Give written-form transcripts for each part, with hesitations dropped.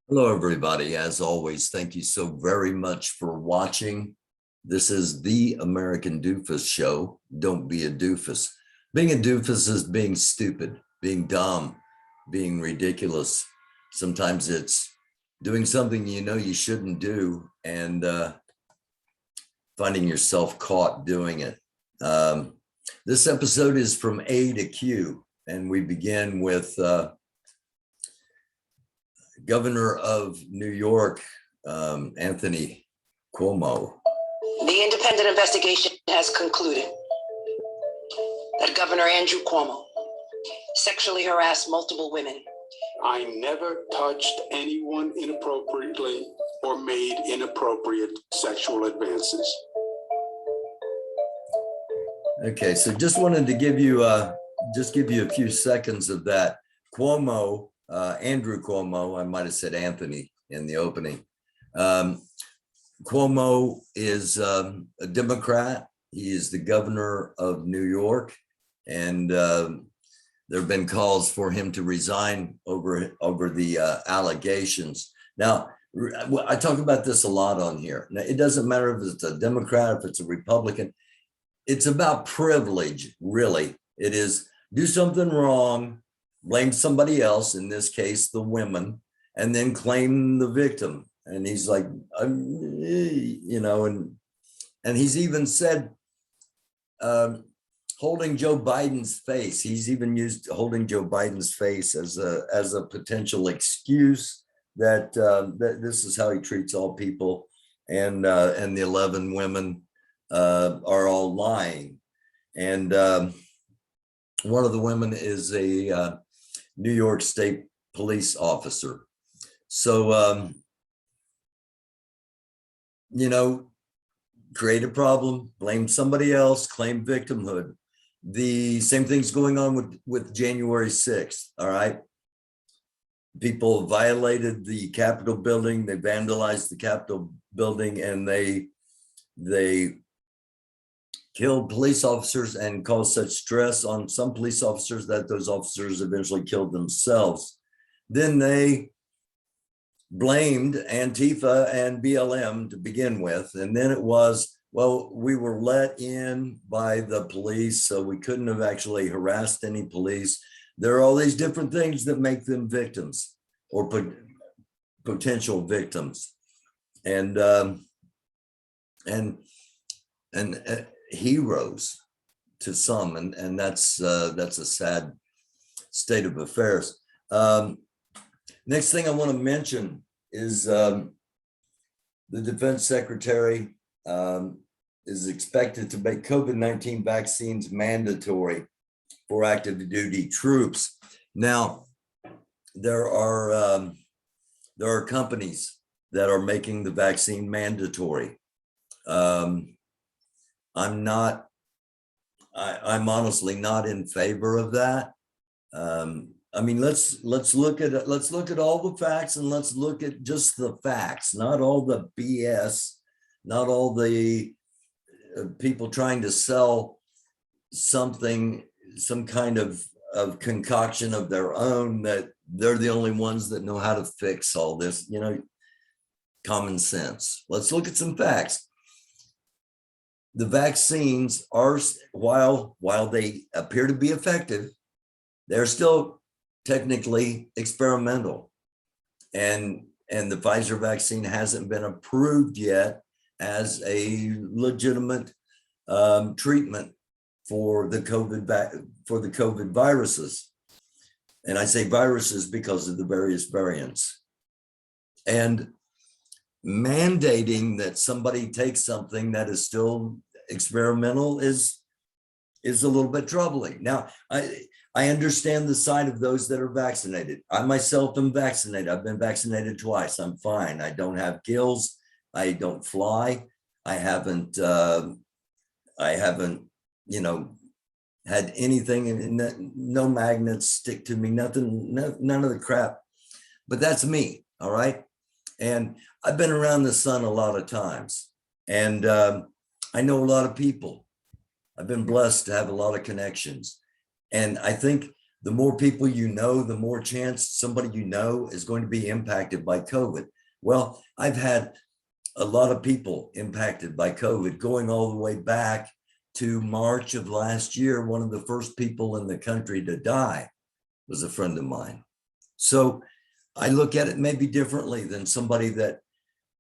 Hello, everybody. As always, thank you so very much for watching. This is the American Doofus Show. Don't be a doofus. Being a doofus is being stupid, being dumb, being ridiculous. Sometimes it's doing something you know you shouldn't do and finding yourself caught doing it. This episode is from A to Q, and we begin with Governor of New York, Anthony Cuomo. The independent investigation has concluded that Governor Andrew Cuomo sexually harassed multiple women. I never touched anyone inappropriately or made inappropriate sexual advances. Okay, so just wanted to give you a few seconds of that. Cuomo, Andrew Cuomo, I might have said Anthony in the opening. Cuomo is a Democrat. He is the governor of New York, and there have been calls for him to resign over the allegations. Now, I talk about this a lot on here. Now, it doesn't matter if it's a Democrat, if it's a Republican. It's about privilege, really. It is do something wrong, blame somebody else, in this case, the women, and then claim the victim. And he's like, you know, and he's even said, holding Joe Biden's face. He's even used holding Joe Biden's face as a potential excuse that that this is how he treats all people, and the 11 women are all lying. And one of the women is a New York State police officer. So, you know, create a problem, blame somebody else, claim victimhood. The same thing's going on with January 6th, all right? People violated the Capitol building, they vandalized the Capitol building, and they killed police officers and caused such stress on some police officers that those officers eventually killed themselves. Then they blamed Antifa and BLM to begin with. And then it was, well, we were let in by the police, so we couldn't have actually harassed any police. There are all these different things that make them victims or potential victims. And heroes to some, and that's a sad state of affairs. Next thing I want to mention is the defense secretary is expected to make COVID-19 vaccines mandatory for active duty troops. Now, there are companies that are making the vaccine mandatory. I'm honestly not in favor of that. I mean, let's look at all the facts, and let's look at just the facts, not all the BS, not all the people trying to sell something, some kind of concoction of their own, that they're the only ones that know how to fix all this, you know, common sense. Let's look at some facts. The vaccines are, while they appear to be effective, they're still technically experimental. And the Pfizer vaccine hasn't been approved yet as a legitimate treatment for the COVID viruses. And I say viruses because of the various variants. And mandating that somebody takes something that is still experimental is a little bit troubling. Now, I understand the side of those that are vaccinated. I myself am vaccinated. I've been vaccinated twice. I'm fine. I don't have gills. I don't fly. I haven't, you know, had anything, and no magnets stick to me, nothing, none of the crap. But that's me, all right? And I've been around the sun a lot of times, and I know a lot of people. I've been blessed to have a lot of connections. And I think The more people you know, the more chance somebody you know is going to be impacted by COVID. Well, I've had a lot of people impacted by COVID going all the way back to March of last year. One of the first people in the country to die was a friend of mine. So I look at it maybe differently than somebody that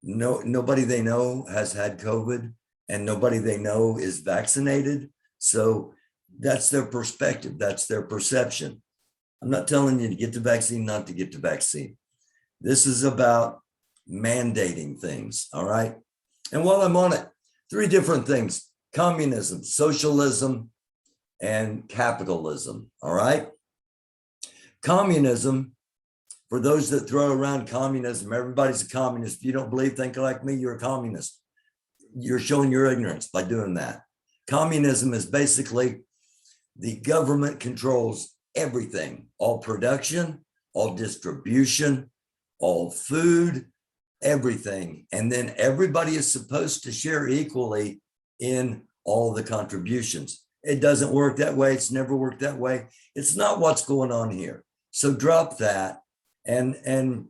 nobody they know has had COVID and nobody they know is vaccinated. So that's their perspective. That's their perception. I'm not telling you to get the vaccine, not to get the vaccine. This is about mandating things. All right. And while I'm on it, 3 different things: communism, socialism, and capitalism. All right. Communism, for those that throw around communism, everybody's a communist. If you don't believe, think like me, you're a communist. You're showing your ignorance by doing that. Communism is basically the government controls everything, all production, all distribution, all food, everything. And then everybody is supposed to share equally in all the contributions. It doesn't work that way. It's never worked that way. It's not what's going on here. So drop that and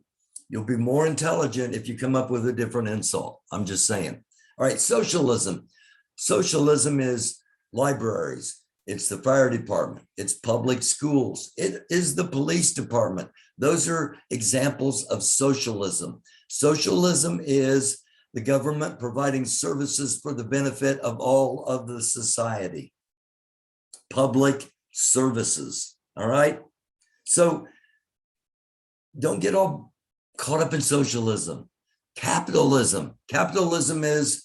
you'll be more intelligent if you come up with a different insult. I'm just saying. All right, socialism. Socialism is libraries. It's the fire department. It's public schools. It is the police department. Those are examples of socialism. Socialism is the government providing services for the benefit of all of the society. Public services. All right. So don't get all caught up in socialism. Capitalism. Capitalism is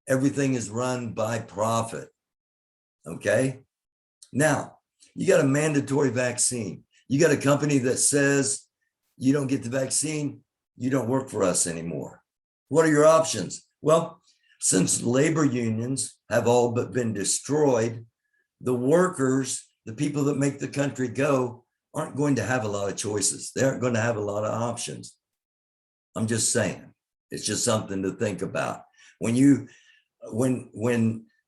everything is run by profit. Okay. Now, you got a mandatory vaccine. You got a company that says you don't get the vaccine, you don't work for us anymore. What are your options? Well, since labor unions have all but been destroyed, the workers, the people that make the country go, aren't going to have a lot of choices. They aren't going to have a lot of options. I'm just saying, it's just something to think about. When you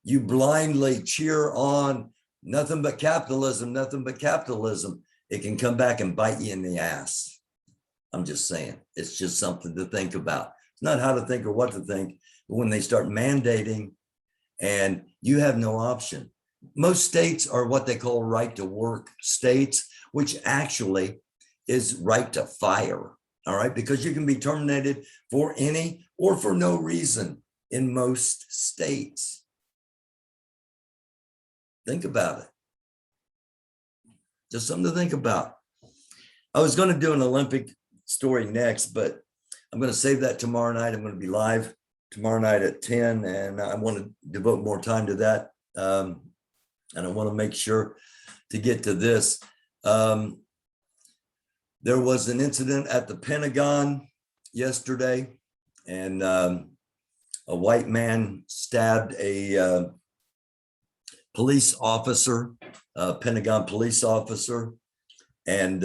blindly cheer on nothing but capitalism, it can come back and bite you in the ass. I'm just saying, it's just something to think about. It's not how to think or what to think, but when they start mandating and you have no option. Most states are what they call right to work states, which actually is right to fire. All right, because you can be terminated for any or for no reason in most states. Think about it. Just something to think about. I was going to do an Olympic story next, but I'm going to save that tomorrow night. I'm going to be live tomorrow night at 10, and I want to devote more time to that. And I want to make sure to get to this. There was an incident at the Pentagon yesterday, and a white man stabbed a police officer, a Pentagon police officer. And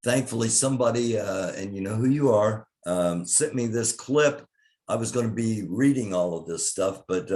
thankfully somebody, and you know who you are, sent me this clip. I was going to be reading all of this stuff, but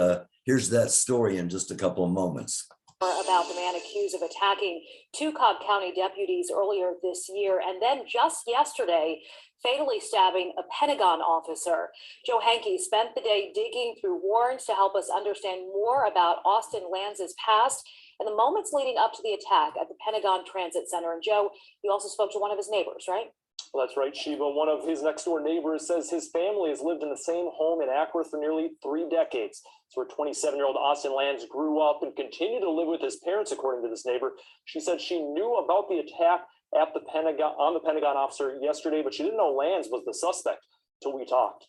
here's that story in just a couple of moments. About the man accused of attacking 2 Cobb County deputies earlier this year, and then just yesterday, fatally stabbing a Pentagon officer. Joe Hankey spent the day digging through warrants to help us understand more about Austin Lanz's past and the moments leading up to the attack at the Pentagon Transit Center. And Joe, you also spoke to one of his neighbors, right? Well, that's right, Sheba. One of his next door neighbors says his family has lived in the same home in Acworth for nearly 3 decades. It's where 27-year-old Austin Lanz grew up and continued to live with his parents, according to this neighbor. She said she knew about the attack at the Pentagon on the Pentagon officer yesterday, but she didn't know Lanz was the suspect till we talked.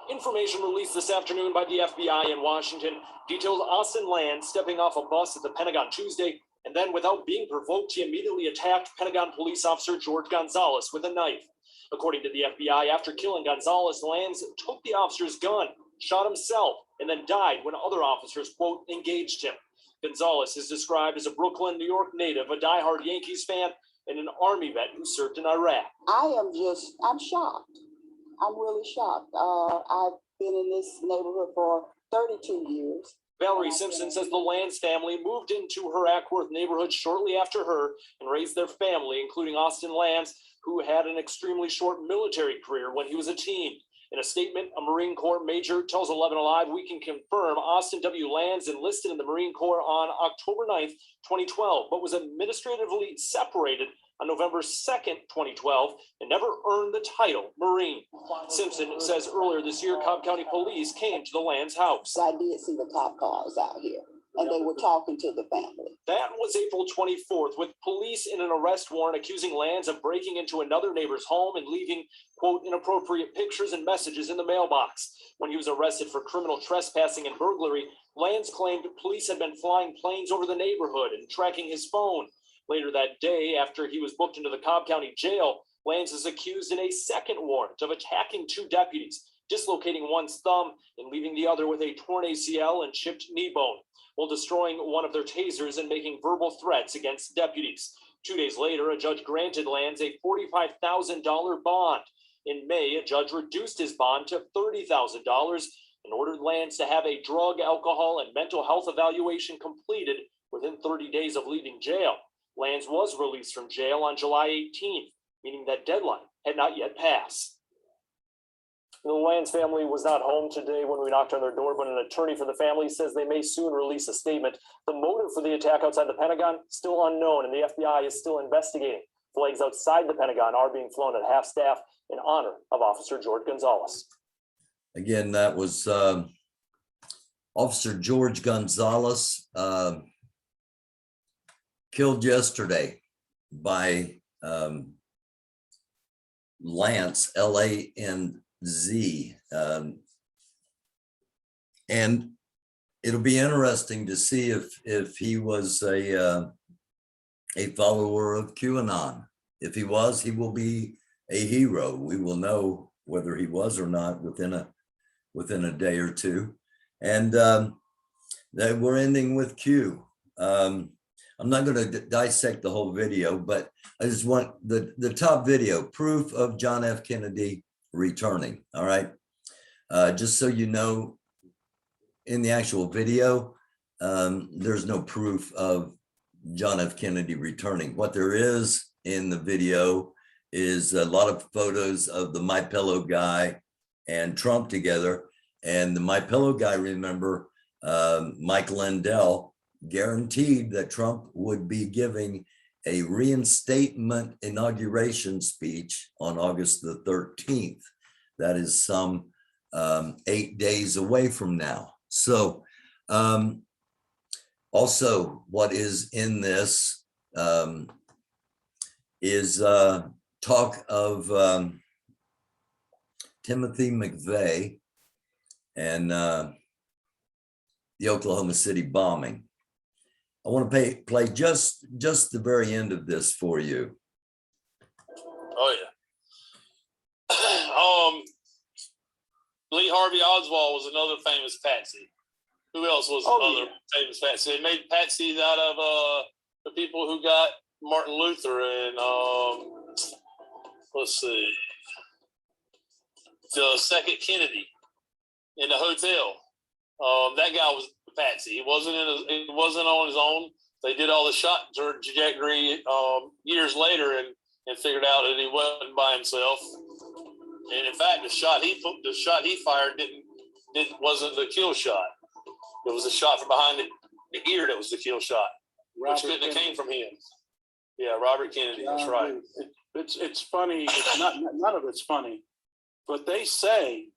Information released this afternoon by the FBI in Washington details Austin Lanz stepping off a bus at the Pentagon Tuesday, and then without being provoked, he immediately attacked Pentagon police officer George Gonzalez with a knife. According to the FBI, after killing Gonzalez, Lanz took the officer's gun, shot himself, and then died when other officers, quote, engaged him. Gonzalez is described as a Brooklyn, New York native, a diehard Yankees fan, and an Army vet who served in Iraq. I'm shocked. I'm really shocked. I've been in this neighborhood for 32 years. Valerie Simpson says the Lands family moved into her Ackworth neighborhood shortly after her and raised their family, including Austin Lands, who had an extremely short military career when he was a teen. In a statement, a Marine Corps major tells 11 Alive, we can confirm Austin W. Lands enlisted in the Marine Corps on October 9th, 2012, but was administratively separated on November 2nd, 2012, and never earned the title Marine. Simpson says earlier this year, Cobb County Police came to the Lands house. I did see the cop cars out here, and they were talking to the family. That was April 24th, with police in an arrest warrant accusing Lands of breaking into another neighbor's home and leaving, quote, inappropriate pictures and messages in the mailbox. When he was arrested for criminal trespassing and burglary, Lands claimed police had been flying planes over the neighborhood and tracking his phone. Later that day, after he was booked into the Cobb County Jail, Lands is accused in a second warrant of attacking two deputies, dislocating one's thumb and leaving the other with a torn ACL and chipped knee bone, while destroying one of their tasers and making verbal threats against deputies. 2 days later, a judge granted Lands a $45,000 bond. In May, a judge reduced his bond to $30,000 and ordered Lands to have a drug, alcohol, and mental health evaluation completed within 30 days of leaving jail. Lands was released from jail on July 18th, meaning that deadline had not yet passed. The Lands family was not home today when we knocked on their door, but an attorney for the family says they may soon release a statement. The motive for the attack outside the Pentagon still unknown, and the FBI is still investigating. Flags outside the Pentagon are being flown at half staff in honor of Officer George Gonzalez. Again, that was Officer George Gonzalez, killed yesterday by Lance, L-A-N-Z. And it'll be interesting to see if he was a follower of QAnon. If he was, he will be a hero. We will know whether he was or not within a day or two. And that we're ending with Q. I'm not going to dissect the whole video, but I just want the top video, proof of John F. Kennedy returning. All right. Just so you know, in the actual video, there's no proof of John F. Kennedy returning. What there is in the video is a lot of photos of the My Pillow guy and Trump together. And the My Pillow guy, remember, Mike Lindell, guaranteed that Trump would be giving a reinstatement inauguration speech on August the 13th. That is some 8 days away from now. So also what is in this is talk of Timothy McVeigh and the Oklahoma City bombing. I want to play just the very end of this for you. Oh yeah. Lee Harvey Oswald was another famous patsy. Who else was another famous patsy? They made patsies out of the people who got Martin Luther and let's see, the second Kennedy in the hotel. That guy was a patsy. He wasn't on his own. They did all the shot trajectory years later and figured out that he wasn't by himself. And in fact, the shot he fired wasn't the kill shot. It was a shot from behind the ear that was the kill shot, which couldn't have came from him. Yeah, Robert Kennedy. That's right. It's funny. None of it's funny, but they say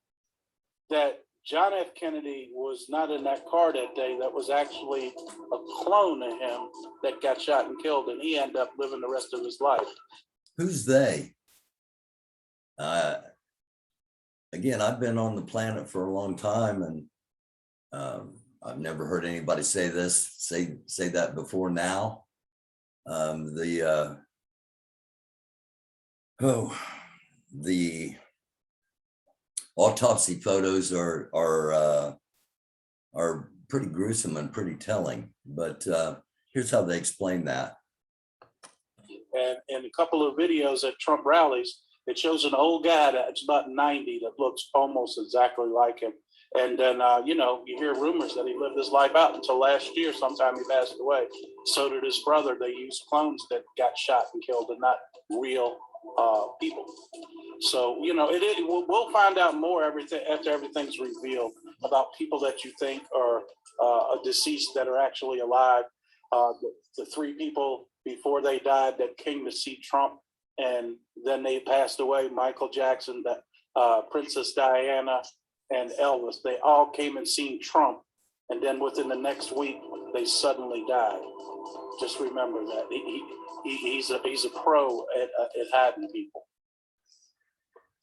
that John F. Kennedy was not in that car that day. That was actually a clone of him that got shot and killed, and he ended up living the rest of his life. Who's they? Again, I've been on the planet for a long time, and I've never heard anybody say that before now. The autopsy photos are pretty gruesome and pretty telling, but here's how they explain that. And in a couple of videos at Trump rallies, it shows an old guy that's about 90 that looks almost exactly like him. And then, you know, you hear rumors that he lived his life out until last year. Sometime he passed away. So did his brother. They used clones that got shot and killed and not real people. So, you know, we'll find out more after everything's revealed about people that you think are deceased that are actually alive. The three people before they died that came to see Trump and then they passed away, Michael Jackson, Princess Diana, and Elvis, they all came and seen Trump. And then within the next week, they suddenly died. Just remember that. He's a pro at hiding people.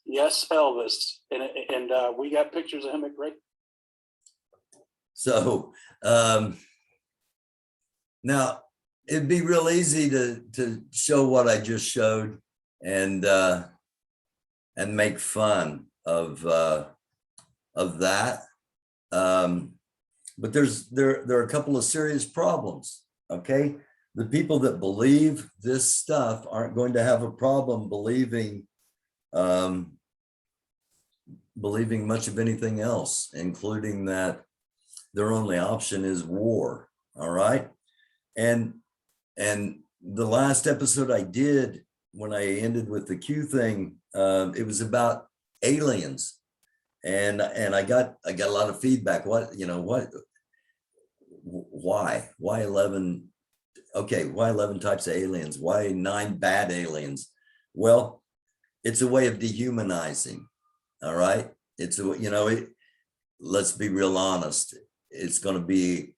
Yes, Elvis. And we got pictures of him at Great. So now it'd be real easy to show what I just showed and make fun of that. But there are a couple of serious problems. Okay, the people that believe this stuff aren't going to have a problem believing much of anything else, including that their only option is war. All right. And the last episode I did, when I ended with the Q thing, it was about aliens. And I got a lot of feedback. Why 11? Okay, why 11 types of aliens? Why 9 bad aliens? Well, it's a way of dehumanizing. All right. Let's be real honest. It's going to be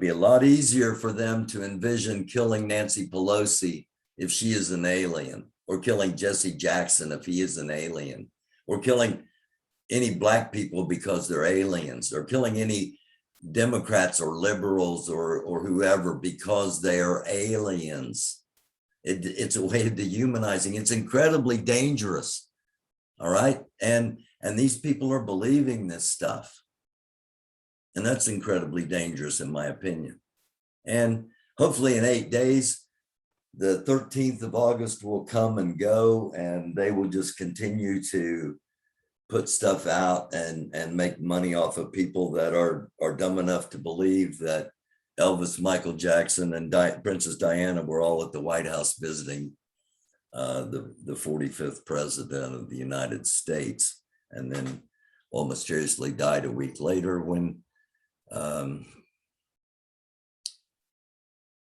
a lot easier for them to envision killing Nancy Pelosi if she is an alien, or killing Jesse Jackson if he is an alien, or killing any black people because they're aliens, or killing any Democrats or liberals or whoever because they are aliens. It's a way of dehumanizing. It's incredibly dangerous. All right. And these people are believing this stuff. And that's incredibly dangerous, in my opinion. And hopefully in 8 days, the 13th of August will come and go, and they will just continue to put stuff out and make money off of people that are dumb enough to believe that Elvis, Michael Jackson, and Princess Diana were all at the White House visiting the 45th president of the United States, and then all mysteriously died a week later when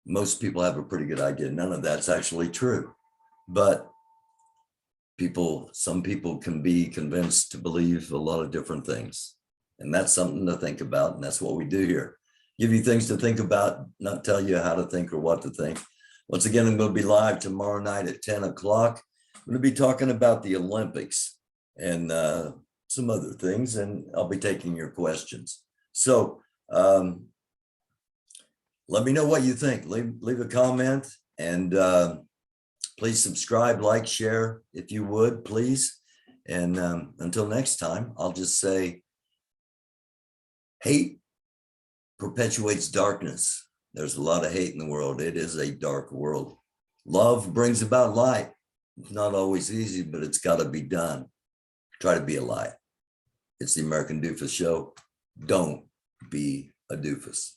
most people have a pretty good idea. None of that's actually true, but some people can be convinced to believe a lot of different things. And that's something to think about. And that's what we do here. Give you things to think about, not tell you how to think or what to think. Once again, I'm going to be live tomorrow night at 10 o'clock. I'm going to be talking about the Olympics and some other things, and I'll be taking your questions. So let me know what you think. Leave a comment, and please subscribe, like, share, if you would, please. And until next time, I'll just say, hate perpetuates darkness. There's a lot of hate in the world. It is a dark world. Love brings about light. It's not always easy, but it's got to be done. Try to be a light. It's the American Doofus Show. Don't be a doofus.